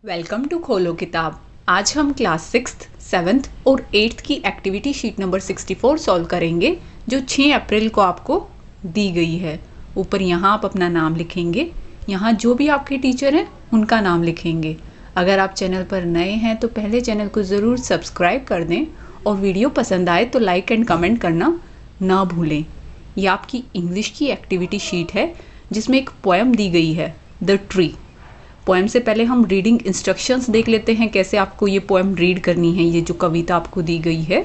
Welcome to खोलो किताब। आज हम क्लास 6th, 7th और 8th की एक्टिविटी शीट नंबर 64 सॉल्व करेंगे जो 6 अप्रैल को आपको दी गई है। ऊपर यहाँ आप अपना नाम लिखेंगे, यहाँ जो भी आपके टीचर हैं उनका नाम लिखेंगे। अगर आप चैनल पर नए हैं तो पहले चैनल को ज़रूर सब्सक्राइब कर दें और वीडियो पसंद आए तो लाइक एंड कमेंट करना ना भूलें। ये आपकी इंग्लिश की एक्टिविटी शीट है जिसमें एक पोएम दी गई है, द ट्री। पोएम से पहले हम रीडिंग इंस्ट्रक्शंस देख लेते हैं, कैसे आपको ये पोएम रीड करनी है। ये जो कविता आपको दी गई है,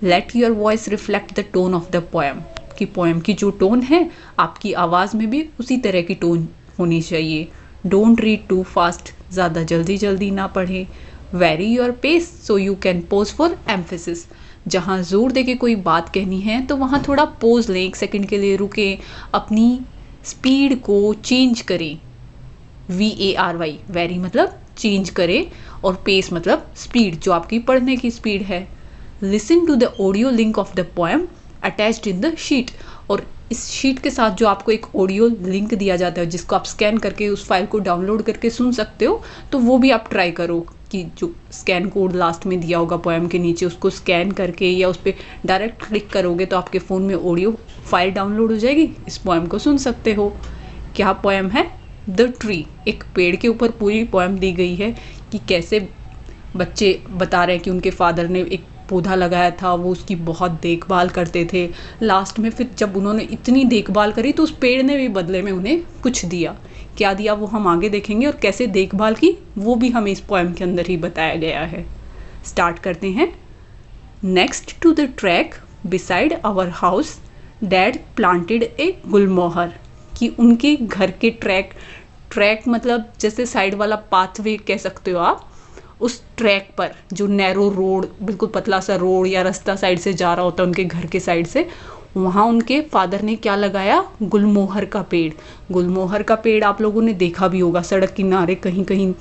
let your voice reflect the tone of the poem, कि पोएम की जो टोन है आपकी आवाज़ में भी उसी तरह की टोन होनी चाहिए। डोंट रीड टू फास्ट, ज़्यादा जल्दी जल्दी ना पढ़ें। Vary your pace so you can pause for emphasis, जहाँ जोर दे के कोई बात कहनी है तो वहाँ थोड़ा पोज लें, 1 सेकेंड के लिए रुकें, अपनी स्पीड को चेंज करें। VARY, वेरी मतलब चेंज करें, और पेस मतलब स्पीड, जो आपकी पढ़ने की स्पीड है। Listen to the audio link of the poem attached in the sheet, और इस शीट के साथ जो आपको एक ऑडियो लिंक दिया जाता है जिसको आप स्कैन करके उस फाइल को डाउनलोड करके सुन सकते हो, तो वो भी आप ट्राई करो कि जो स्कैन कोड लास्ट में दिया होगा पोएम के नीचे उसको स्कैन करके या उस पर डायरेक्ट क्लिक करोगे तो आपके फ़ोन में ऑडियो फाइल डाउनलोड हो जाएगी, इस पोएम को सुन सकते हो। क्या पोएम है? The tree. एक पेड़ के ऊपर पूरी पोएम दी गई है कि कैसे बच्चे बता रहे हैं कि उनके फादर ने एक पौधा लगाया था, वो उसकी बहुत देखभाल करते थे। लास्ट में फिर जब उन्होंने इतनी देखभाल करी तो उस पेड़ ने भी बदले में उन्हें कुछ दिया। क्या दिया वो हम आगे देखेंगे, और कैसे देखभाल की वो भी हमें इस पोएम के अंदर ही बताया गया है। स्टार्ट करते हैं। Next to the track beside our house dad planted a gulmohar, कि उनके घर के ट्रैक मतलब जैसे साइड वाला पाथवे कह सकते हो आप, उस ट्रैक पर जो नैरो रोड, बिल्कुल पतला सा रोड या रास्ता साइड से जा रहा होता है उनके घर के साइड से, वहाँ उनके फादर ने क्या लगाया? गुलमोहर का पेड़। गुलमोहर का पेड़ आप लोगों ने देखा भी होगा सड़क किनारे कहीं कहीं,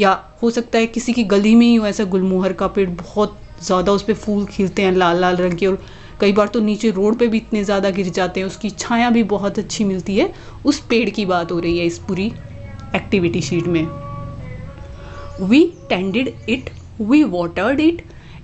या हो सकता है किसी की गली में ही हो ऐसा गुलमोहर का पेड़। बहुत ज़्यादा उस पर फूल खिलते हैं लाल लाल रंग के, और कई बार तो नीचे रोड पे भी इतने ज़्यादा गिर जाते हैं, उसकी छाया भी बहुत अच्छी मिलती है। उस पेड़ की बात हो रही है इस पूरी एक्टिविटी शीट में। We tended it, we watered it,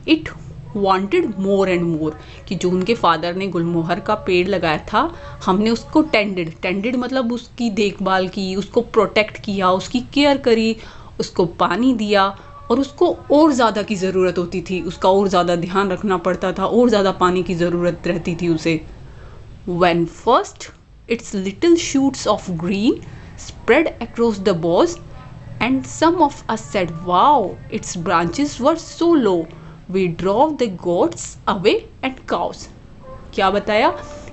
it wanted more and more, कि जो उनके फादर ने गुलमोहर का पेड़ लगाया था, हमने उसको टेंडेड मतलब उसकी देखभाल की, उसको प्रोटेक्ट किया, उसकी केयर करी, उसको पानी दिया, और उसको और ज़्यादा की ज़रूरत होती थी, उसका और ज़्यादा ध्यान रखना पड़ता था, और ज़्यादा पानी की ज़रूरत रहती थी उसे। When first its little shoots of green spread across the boughs, and some of us said, "Wow, its branches were so low, we drove the goats away and cows." क्या बताया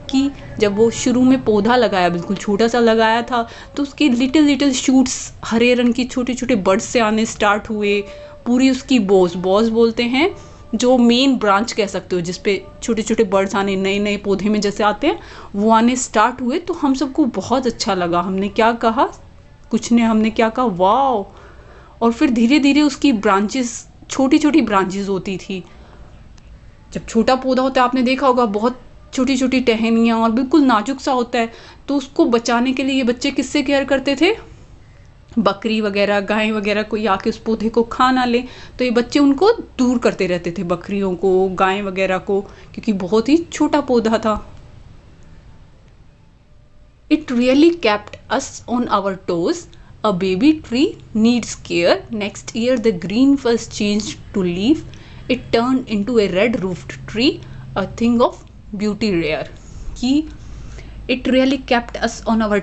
कि जब वो शुरू में पौधा लगाया, बिल्कुल छोटा सा लगाया था, तो उसकी लिटिल शूट्स हरे रंग की छोटे छोटे बर्ड्स से आने स्टार्ट हुए। पूरी उसकी बॉस बोलते हैं जो मेन ब्रांच कह सकते हो, जिसपे छोटे छोटे बर्ड्स आने, नए नए पौधे में जैसे आते हैं वो आने स्टार्ट हुए। तो हम सबको बहुत अच्छा लगा। हमने क्या कहा? हमने क्या कहा? वाओ। और फिर धीरे धीरे उसकी ब्रांचेस, छोटी छोटी ब्रांचेस होती थी। जब छोटा पौधा होता है आपने देखा होगा, बहुत छोटी छोटी टहनियाँ और बिल्कुल नाजुक सा होता है, तो उसको बचाने के लिए ये बच्चे किससे केयर करते थे? बकरी वगैरह, गाय वगैरह कोई आके उस पौधे को खा ना ले, तो ये बच्चे उनको दूर करते रहते थे, बकरियों को, गाय वगैरह को, क्योंकि बहुत ही छोटा पौधा था। It really kept us on our toes. A baby tree needs care. Next year the green was changed to leaf. It turned into a red-roofed tree, a thing of beauty rare. कि it really kept us on our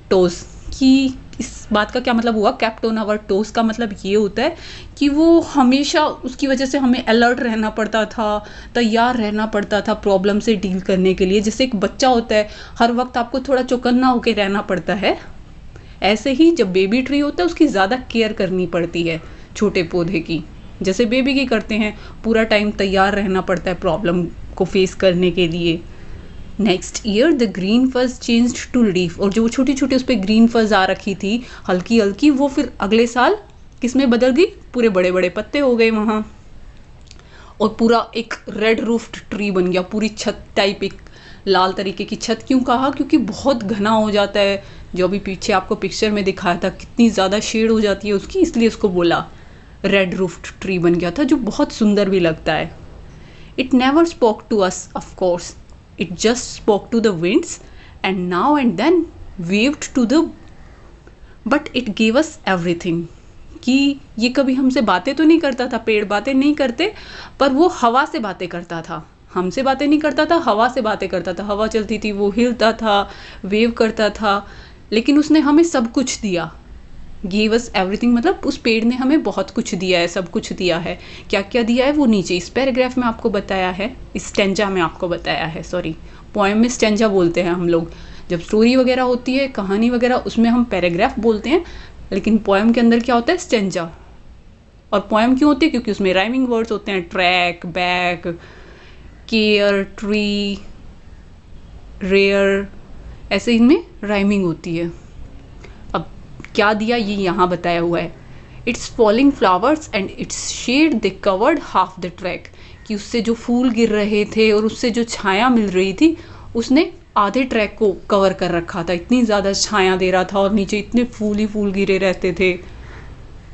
toes, कि इस बात का क्या मतलब हुआ? kept on our toes का मतलब ये होता है कि वो हमेशा, उसकी वजह से हमें अलर्ट रहना पड़ता था, तैयार रहना पड़ता था प्रॉब्लम से डील करने के लिए। जैसे एक बच्चा होता है, हर वक्त आपको थोड़ा चौकन्ना होकर रहना पड़ता है, ऐसे ही जब बेबी ट्री होता है उसकी ज़्यादा केयर करनी पड़ती है छोटे पौधे की, जैसे बेबी की करते हैं। पूरा टाइम तैयार रहना पड़ता है प्रॉब्लम को फेस करने के लिए। Next year the green fuzz changed to leaf, और जो छोटी छोटी उस पर ग्रीन फज आ रखी थी हल्की हल्की, वो फिर अगले साल किस में बदल गई? पूरे बड़े बड़े पत्ते हो गए वहाँ, और पूरा एक रेड रूफ्ड ट्री बन गया, पूरी छत टाइप, एक लाल तरीके की छत। क्यों कहा? क्योंकि बहुत घना हो जाता है जो अभी पीछे आपको पिक्चर में दिखाया था कितनी ज़्यादा शेड हो जाती है उसकी, इसलिए उसको बोला रेड रूफ्ड ट्री बन गया था, जो बहुत सुंदर भी लगता है। It never spoke to us of course, it just spoke to the winds and now and then waved to the, but it gave us everything. कि ये कभी हमसे बातें तो नहीं करता था, पेड़ बातें नहीं करते, पर वो हवा से बातें करता था। हमसे बातें नहीं करता था, हवा से बातें करता था। हवा चलती थी, वो हिलता था, वेव करता था, लेकिन उसने हमें सब कुछ दिया। गिव अस एवरीथिंग मतलब उस पेड़ ने हमें बहुत कुछ दिया है, सब कुछ दिया है। क्या क्या दिया है वो नीचे इस पैराग्राफ में आपको बताया है, इस स्टेंजा में आपको बताया है, सॉरी पोएम में स्टेंजा बोलते हैं हम लोग। जब स्टोरी वगैरह होती है, कहानी वगैरह, उसमें हम पैराग्राफ बोलते हैं, लेकिन पोएम के अंदर क्या होता है, स्टेंजा। और पोएम क्यों होती है, क्योंकि उसमें राइमिंग वर्ड्स होते हैं, track, back, care, tree, rare, ऐसे इनमें राइमिंग होती है। अब क्या दिया ये यहाँ बताया हुआ है, it's falling flowers and its shade they covered half the track, कि उससे जो फूल गिर रहे थे और उससे जो छाया मिल रही थी उसने आधे ट्रैक को कवर कर रखा था। इतनी ज़्यादा छाया दे रहा था और नीचे इतने फूल ही फूल गिरे रहते थे।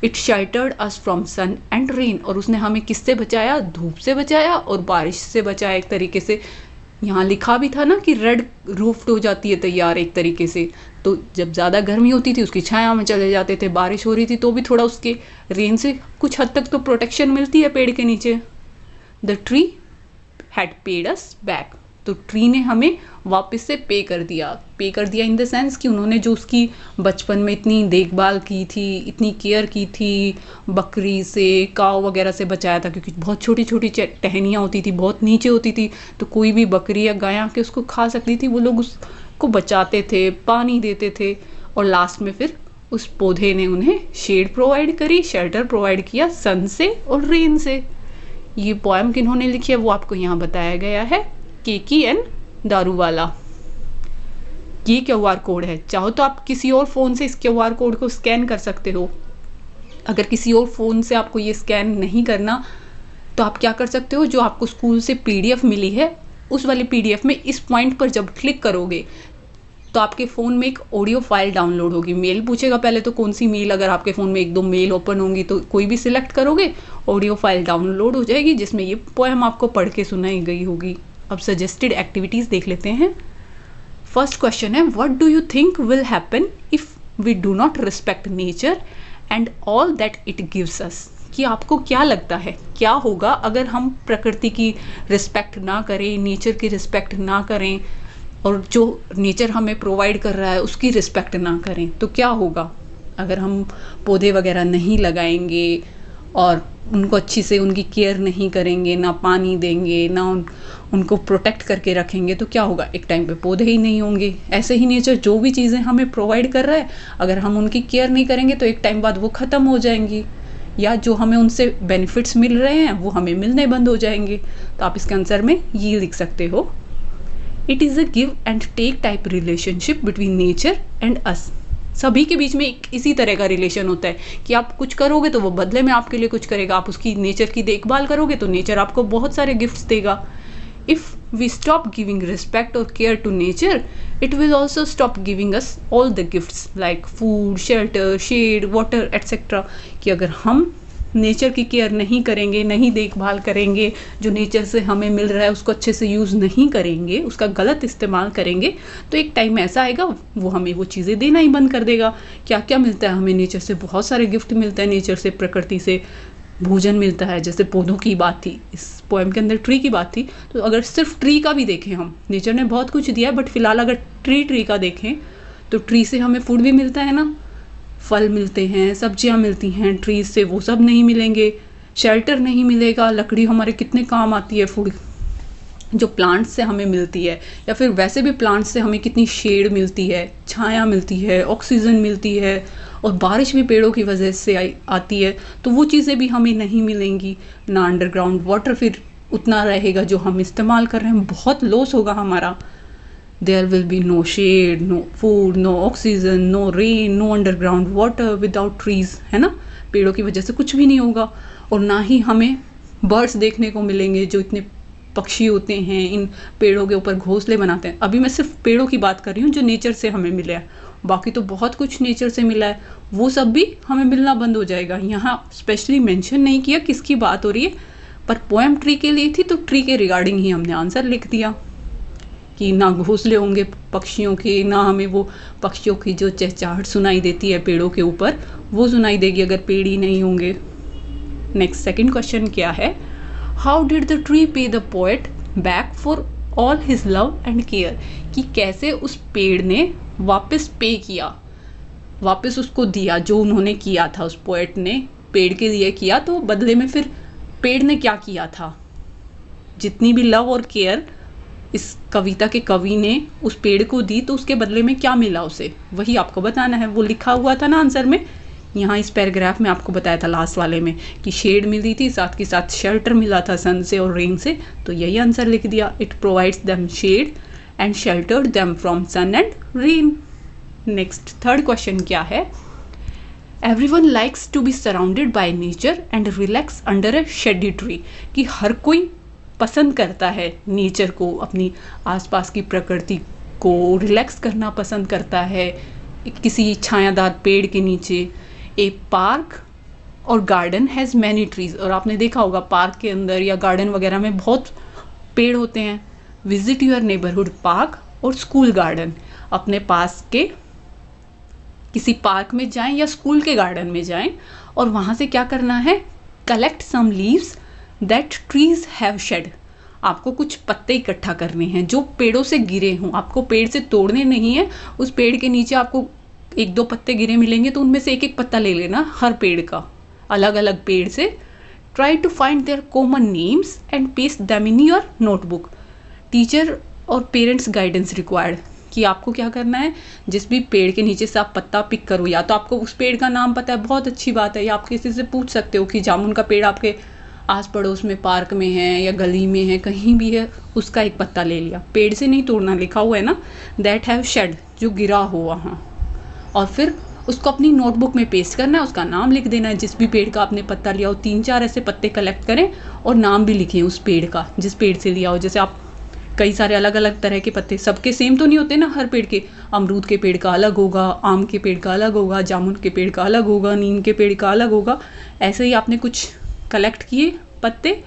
It sheltered us from sun and rain, और उसने हमें किससे बचाया, धूप से बचाया और बारिश से बचाया एक तरीके से। यहाँ लिखा भी था ना कि रेड रूफ्ड हो जाती है तैयार एक तरीके से, तो जब ज़्यादा गर्मी होती थी उसकी छाया में चले जाते थे, बारिश हो रही थी तो भी थोड़ा उसके रेन से कुछ हद तक तो प्रोटेक्शन मिलती है पेड़ के नीचे। The tree had paid us back, तो ट्री ने हमें वापस से पे कर दिया इन द सेंस कि उन्होंने जो उसकी बचपन में इतनी देखभाल की थी, इतनी केयर की थी, बकरी से, काव वगैरह से बचाया था, क्योंकि बहुत छोटी छोटी टहनियाँ होती थी, बहुत नीचे होती थी, तो कोई भी बकरी या गाय आके उसको खा सकती थी। वो लोग उसको बचाते थे, पानी देते थे, और लास्ट में फिर उस पौधे ने उन्हें शेड प्रोवाइड करी, शेल्टर प्रोवाइड किया सन से और रेन से। ये पोएम किन्होंने लिखी है वो आपको यहाँ बताया गया है, केकी एन दारूवाला। ये QR कोड है, चाहो तो आप किसी और फ़ोन से इस QR कोड को स्कैन कर सकते हो। अगर किसी और फ़ोन से आपको ये स्कैन नहीं करना तो आप क्या कर सकते हो, जो आपको स्कूल से PDF मिली है उस वाली PDF में इस पॉइंट पर जब क्लिक करोगे तो आपके फ़ोन में एक ऑडियो फाइल डाउनलोड होगी। मेल पूछेगा पहले तो कौन सी मेल, अगर आपके फ़ोन में एक दो मेल ओपन होंगी तो कोई भी सिलेक्ट करोगे, ऑडियो फाइल डाउनलोड हो जाएगी जिसमें ये पोएम आपको पढ़ के सुनाई गई होगी। अब सजेस्टेड एक्टिविटीज़ देख लेते हैं। फर्स्ट क्वेश्चन है, what do you think will happen if we do not respect nature and all that it gives us, कि आपको क्या लगता है क्या होगा अगर हम प्रकृति की रिस्पेक्ट ना करें, नेचर की रिस्पेक्ट ना करें, और जो नेचर हमें प्रोवाइड कर रहा है उसकी रिस्पेक्ट ना करें, तो क्या होगा अगर हम पौधे वगैरह नहीं लगाएंगे और उनको अच्छी से उनकी केयर नहीं करेंगे, ना पानी देंगे, ना उनको प्रोटेक्ट करके रखेंगे, तो क्या होगा, एक टाइम पे पौधे ही नहीं होंगे। ऐसे ही नेचर जो भी चीज़ें हमें प्रोवाइड कर रहा है, अगर हम उनकी केयर नहीं करेंगे तो एक टाइम बाद वो ख़त्म हो जाएंगी, या जो हमें उनसे बेनिफिट्स मिल रहे हैं वो हमें मिलने बंद हो जाएंगे। तो आप इसके आंसर में ये लिख सकते हो, it is a give and take type relationship between nature and us. सभी के बीच में एक इसी तरह का रिलेशन होता है कि आप कुछ करोगे तो वो बदले में आपके लिए कुछ करेगा, आप उसकी नेचर की देखभाल करोगे तो नेचर आपको बहुत सारे गिफ्ट्स देगा। If we stop giving respect और care to nature, it will also stop giving us all the gifts like food, shelter, shade, water etcetera. कि अगर हम नेचर की केयर नहीं करेंगे, नहीं देखभाल करेंगे, जो नेचर से हमें मिल रहा है उसको अच्छे से यूज़ नहीं करेंगे, उसका गलत इस्तेमाल करेंगे, तो एक टाइम ऐसा आएगा वो हमें वो चीज़ें देना ही बंद कर देगा। क्या क्या मिलता है हमें नेचर से, बहुत सारे गिफ्ट मिलते हैं नेचर से, प्रकृति से भोजन मिलता है। जैसे पौधों की बात थी, इस पोएम के अंदर ट्री की बात थी, तो अगर सिर्फ ट्री का भी देखें हम, नेचर ने बहुत कुछ दिया है, बट फिलहाल अगर ट्री का देखें तो ट्री से हमें फूड भी मिलता है ना, फल मिलते हैं, सब्जियां मिलती हैं ट्रीज से, वो सब नहीं मिलेंगे, शेल्टर नहीं मिलेगा, लकड़ी हमारे कितने काम आती है, फूड जो प्लांट्स से हमें मिलती है, या फिर वैसे भी प्लांट्स से हमें कितनी शेड मिलती है, छाया मिलती है, ऑक्सीजन मिलती है, और बारिश भी पेड़ों की वजह से आती है, तो वो चीज़ें भी हमें नहीं मिलेंगी ना। अंडरग्राउंड वाटर फिर उतना रहेगा जो हम इस्तेमाल कर रहे हैं, बहुत लॉस होगा हमारा। There will be no shade, no food, no oxygen, no rain, no underground water without trees, है ना। पेड़ों की वजह से कुछ भी नहीं होगा, और ना ही हमें बर्ड्स देखने को मिलेंगे जो इतने पक्षी होते हैं इन पेड़ों के ऊपर घोंसले बनाते हैं। अभी मैं सिर्फ पेड़ों की बात कर रही हूँ जो नेचर से हमें मिले हैं, बाकी तो बहुत कुछ नेचर से मिला है, वो सब भी हमें मिलना बंद हो जाएगा। यहाँ स्पेशली मेंशन नहीं किया किसकी बात हो रही है, पर पोएम ट्री के लिए थी तो ट्री के रिगार्डिंग ही हमने आंसर लिख दिया कि ना घोंसले होंगे पक्षियों के, ना हमें वो पक्षियों की जो चहचहाहट सुनाई देती है पेड़ों के ऊपर वो सुनाई देगी अगर पेड़ ही नहीं होंगे। नेक्स्ट सेकंड क्वेश्चन क्या है, हाउ डिड द ट्री पे the poet back for all his love and care, कि कैसे उस पेड़ ने वापस पे किया, वापस उसको दिया जो उन्होंने किया था, उस पोएट ने पेड़ के लिए किया तो बदले में फिर पेड़ ने क्या किया था, जितनी भी लव और केयर इस कविता के कवि ने उस पेड़ को दी तो उसके बदले में क्या मिला उसे, वही आपको बताना है। वो लिखा हुआ था ना आंसर में, यहाँ इस पैराग्राफ में आपको बताया था लास्ट वाले में कि शेड मिली थी, साथ के साथ शेल्टर मिला था सन से और रेन से, तो यही आंसर लिख दिया। It provides them shade and sheltered them from sun and rain. Next third question क्या है, everyone likes to be surrounded by nature and relax under a shady tree, कि हर कोई पसंद करता है नेचर को, अपनी आसपास की प्रकृति को रिलैक्स करना पसंद करता है किसी छायादार पेड़ के नीचे। ए पार्क और गार्डन हैज़ मैनी ट्रीज, और आपने देखा होगा पार्क के अंदर या गार्डन वगैरह में बहुत पेड़ होते हैं। विजिट योर नेबरहुड पार्क और स्कूल गार्डन, अपने पास के किसी पार्क में जाएं या स्कूल के गार्डन में जाएं और वहाँ से क्या करना है, collect some leaves that trees have shade, आपको कुछ पत्ते इकट्ठा करने हैं जो पेड़ों से गिरे हों, आपको पेड़ से तोड़ने नहीं है, उस पेड़ के नीचे आपको एक दो पत्ते गिरे मिलेंगे तो उनमें से एक एक पत्ता ले लेना हर पेड़ का, अलग अलग पेड़ से। Try to find their common names and paste them in your notebook. Teacher और पेरेंट्स गाइडेंस रिक्वायर्ड, कि आपको क्या करना है, जिस भी पेड़ के नीचे से आप पत्ता पिक करो, या तो आपको उस पेड़ का नाम पता है बहुत अच्छी बात है, या आप किसी से पूछ सकते हो कि जामुन का पेड़ आपके आस पड़ोस में पार्क में है या गली में है कहीं भी है, उसका एक पत्ता ले लिया, पेड़ से नहीं तोड़ना, लिखा हुआ है ना दैट हैव शेड, जो गिरा हो वहाँ, और फिर उसको अपनी नोटबुक में पेस्ट करना है, उसका नाम लिख देना है जिस भी पेड़ का आपने पत्ता लिया हो। 3-4 ऐसे पत्ते कलेक्ट करें और नाम भी लिखें उस पेड़ का जिस पेड़ से लिया हो। जैसे आप कई सारे अलग अलग तरह के पत्ते, सबके सेम तो नहीं होते ना हर पेड़ के, अमरूद के पेड़ का अलग होगा, आम के पेड़ का अलग होगा, जामुन के पेड़ का अलग होगा, नीम के पेड़ का अलग होगा। ऐसे ही आपने कुछ कलेक्ट किए पत्ते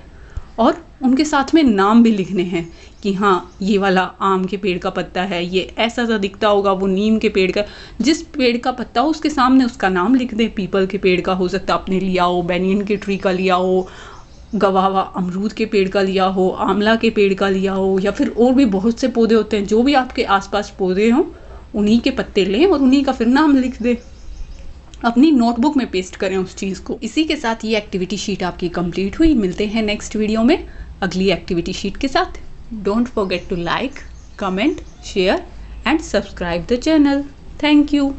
और उनके साथ में नाम भी लिखने हैं कि हाँ ये वाला आम के पेड़ का पत्ता है, ये ऐसा सा दिखता होगा, वो नीम के पेड़ का, जिस पेड़ का पत्ता हो उसके सामने उसका नाम लिख दे। पीपल के पेड़ का हो सकता है आपने लिया हो, बैनियन के ट्री का लिया हो, गवावा अमरूद के पेड़ का लिया हो, आंवला के पेड़ का लिया हो, या फिर और भी बहुत से पौधे होते हैं, जो भी आपके आसपास पौधे हों उन्हीं के पत्ते लें और उन्हीं का फिर नाम लिख दें, अपनी नोटबुक में पेस्ट करें उस चीज़ को। इसी के साथ ये एक्टिविटी शीट आपकी कंप्लीट हुई। मिलते हैं नेक्स्ट वीडियो में अगली एक्टिविटी शीट के साथ। Don't forget to like, comment, share and subscribe the channel. Thank you.